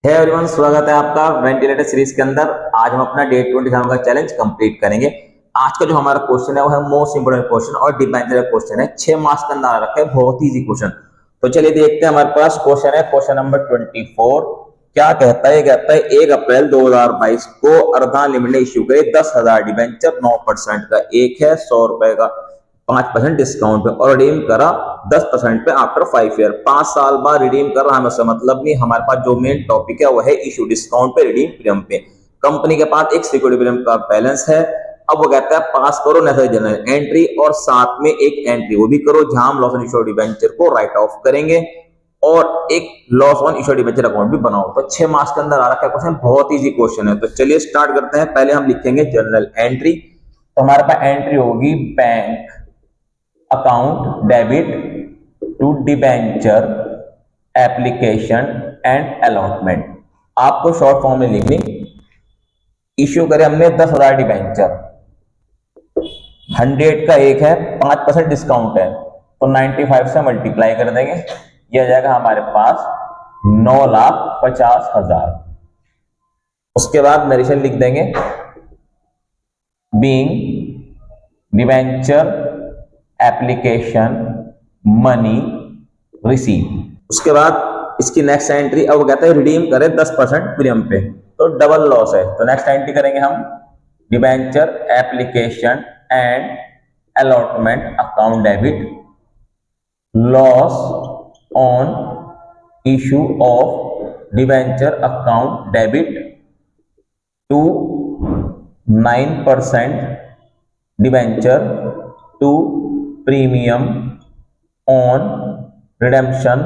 है एवरीवन, स्वागत है आपका वेंटिलेटर सीरीज के अंदर। आज हम अपना डे 27 का चैलेंज कंप्लीट करेंगे। आज का जो हमारा क्वेश्चन है वो है मोस्ट इंपोर्टेंट क्वेश्चन और डिपेंडेंट क्वेश्चन है। 6 मार्क्स का अंदर रखा है, बहुत इजी क्वेश्चन। तो चलिए देखते हैं, हमारे पास क्वेश्चन है क्वेश्चन नंबर 24। क्या कहता है? ये कहता है 1 अप्रैल 2022 को अर्धा लिमिट ने इश्यू करे 10,000 डिबेंचर 9% का। एक है 100 रुपए का 5% डिस्काउंट पे और रिडीम करा 10% पे आफ्टर 5 ईयर। 5 साल बाद रिडीम कर रहा है, हमें मतलब नहीं। हमारे पास जो मेन टॉपिक है वो है इशू डिस्काउंट पे, रिडीम प्रीमियम पे। कंपनी के पास एक सिक्योरिटी प्रीमियम का बैलेंस है। अब वो कहता है पास करो नेसेसरी जनरल एंट्री और साथ में एक एंट्री वो भी करो जहां हम लॉस ऑन इश्यूड डिबेंचर को राइट ऑफ करेंगे और एक loss on issued debenture account भी बनाओ। तो 6 मार्क्स के अंदर आ रखा है क्वेश्चन, बहुत इजी क्वेश्चन है। तो चलिए स्टार्ट करते हैं। पहले हम लिखेंगे जनरल एंट्री। तो हमारे पास एंट्री होगी bank account debit to debenture application and allotment. आपको शॉर्ट फॉर्म में लिखनी, इश्यू करे हमने 10,000 डिबेंचर, 100 का एक है, 5% डिस्काउंट है तो 95 से मल्टीप्लाई कर देंगे, यह आ जाएगा हमारे पास 9,50,000। उसके बाद नरेशन लिख देंगे, being debenture application money receive. उसके बाद इसकी नेक्स्ट एंट्री, अब वो कहता है रिडीम करें 10% प्रीमियम पे, तो डबल लॉस है। तो नेक्स्ट एंट्री करेंगे हम debenture application and allotment account debit loss on issue of debenture account debit to 9% debenture to premium on redemption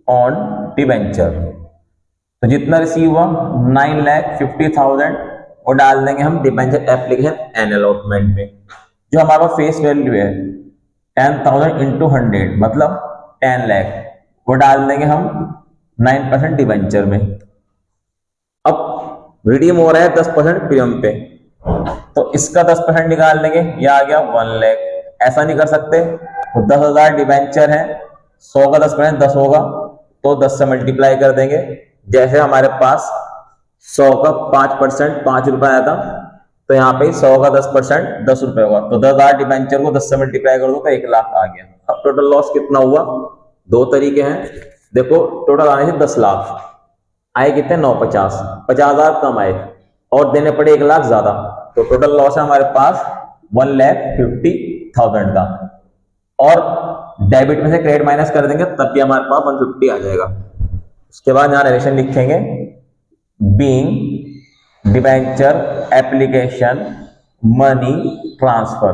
on debenture. तो जितना रिसीव हुआ 9,50,000 वो डाल देंगे हम डिबेंचर एप्लीकेशन एंड अलॉटमेंट में। जो हमारा फेस वैल्यू है 10,000 इंटू 100 मतलब 10 लाख, वो डाल देंगे हम 9% डिबेंचर में। अब रिडीम हो रहा है 10% प्रीमियम पे, तो इसका 10% निकाल लेंगे, यह आ गया 1 लाख। ऐसा नहीं कर सकते, तो 10,000 डिबेंचर है, 100 का 10% 10 होगा, तो 10 से मल्टीप्लाई कर देंगे। जैसे हमारे पास 100 का 5% 5 रुपए आया था, तो यहाँ पे 100 का 10% 10 रुपए होगा, तो 10,000 डिबेंचर को 10 से मल्टीप्लाई कर दो तो 1 लाख आ गया। अब टोटल लॉस कितना हुआ? दो तरीके हैं, देखो टोटल आने से 10 लाख आए, कितने 950, 50,000 कम आए और देने पड़े 1 लाख ज्यादा, तो टोटल लॉस है हमारे पास 1,50,000 का। और डेबिट में से क्रेडिट माइनस कर देंगे तब भी हमारे पास 150 आ जाएगा। उसके बाद यहां नरेशन लिखेंगे, being debenture application money transfer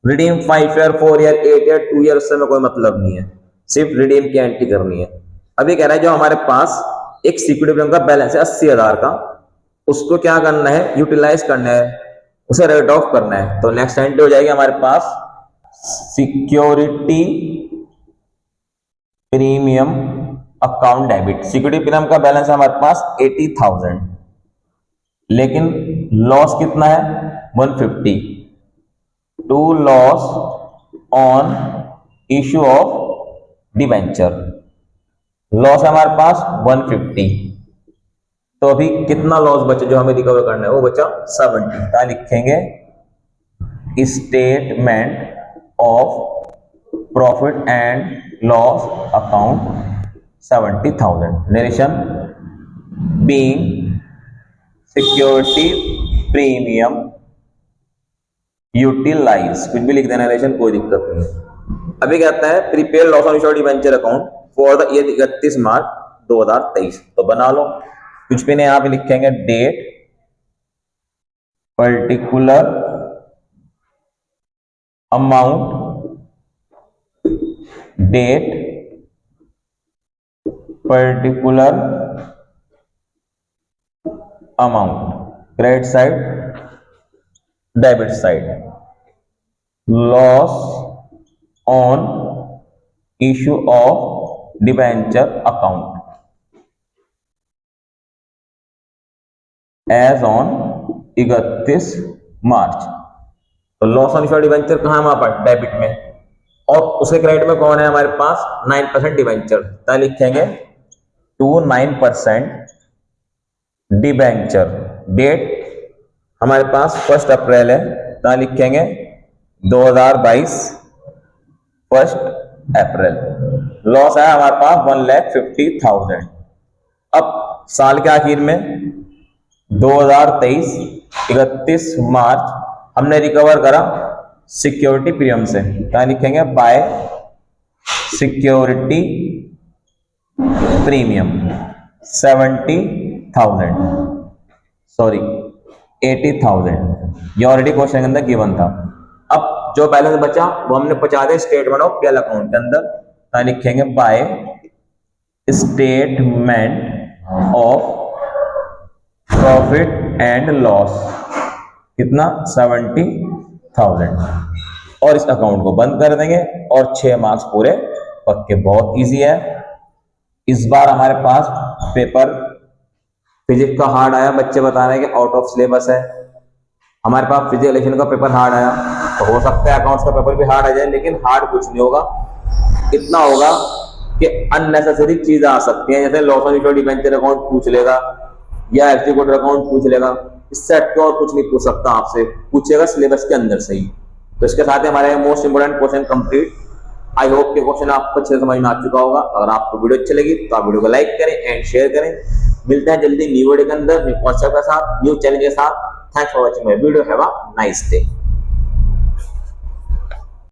redeem 5 year 4 year 8 year 2 year, उससे में कोई मतलब नहीं है, सिर्फ रिडीम की एंट्री करनी है। अभी कह रहा है जो हमारे पास एक सिक्योरिटी प्रीमियम का बैलेंस है 80,000 का, उसको क्या करना है? यूटिलाइज करना है, उसे राइट ऑफ करना है। तो नेक्स्ट एंट्री हो जाएगी हमारे पास security premium account debit. Security premium का बैलेंस है हमारे पास 80,000, लेकिन लॉस कितना है? 150 to loss on issue of debenture. Loss है हमारे पास 150, तो अभी कितना लॉस बचा जो हमें रिकवर करना है? वो बचा 70। क्या लिखेंगे? Statement of profit and loss account 70,000। Narration, being security premium utilise, कुछ भी लिख देना नरेशन, कोई दिक्कत नहीं है। अभी कहता है prepaid loss on issued debenture account for the year 31 मार्च 2023, तो बना लो। कुछ भी नहीं, यहां पे लिखेंगे date particular amount, date particular amount, credit side debit side, loss on issue of debenture account as on 31 March. तो लॉस ऑन इश्यूड डिबेंचर कहां है? हमारे पास डेबिट में, और उसके क्रेडिट में कौन है? हमारे पास 9% डिबेंचर। तो लिखेंगे टू 9% डिबेंचर, डेट हमारे पास 1 अप्रैल है, तो लिखेंगे 2022 1 अप्रैल। लॉस है हमारे पास 1,50,000। अब साल के आखिर में 2023 31 मार्च हमने रिकवर करा सिक्योरिटी प्रीमियम से, क्या लिखेंगे बाय सिक्योरिटी प्रीमियम 70,000 सॉरी 80,000। ये ऑलरेडी क्वेश्चन के अंदर गिवन था। अब जो बैलेंस बचा वो हमने पहुंचा दिया स्टेटमेंट ऑफ पीएल अकाउंट के अंदर, क्या लिखेंगे by statement of profit and loss, कितना 70,000, और इस अकाउंट को बंद कर देंगे और 6 मार्क्स पूरे पक्के। बहुत इजी है। इस बार हमारे पास पेपर फिजिक्स का हार्ड आया, बच्चे बता रहे हैं कि आउट ऑफ सिलेबस है। हमारे पास फिजिकल का पेपर हार्ड आया, तो हो सकता है अकाउंट्स का पेपर भी हार्ड आ जाए, लेकिन हार्ड कुछ नहीं होगा। इतना होगा कि अननेसेसरी चीजें आ सकती हैं, जैसे loss on utility debenture account पूछ लेगा या एग्जीक्यूटिव अकाउंट पूछ लेगा। इससे हटके और कुछ नहीं पूछ सकता आपसे, पूछेगा सिलेबस के अंदर से ही। तो इसके साथ ही हमारे most important question complete. I hope के क्वेश्चन आपको अच्छे से समझ में आ चुका होगा। अगर आपको वीडियो अच्छी लगी तो आप वीडियो को लाइक करें एंड शेयर करें। मिलते हैं जल्दी न्यू वीडियो के अंदर, न्यू कॉन्सेप्ट के साथ, न्यू चैलेंज के साथ। Thanks for watching my video. Have a nice day.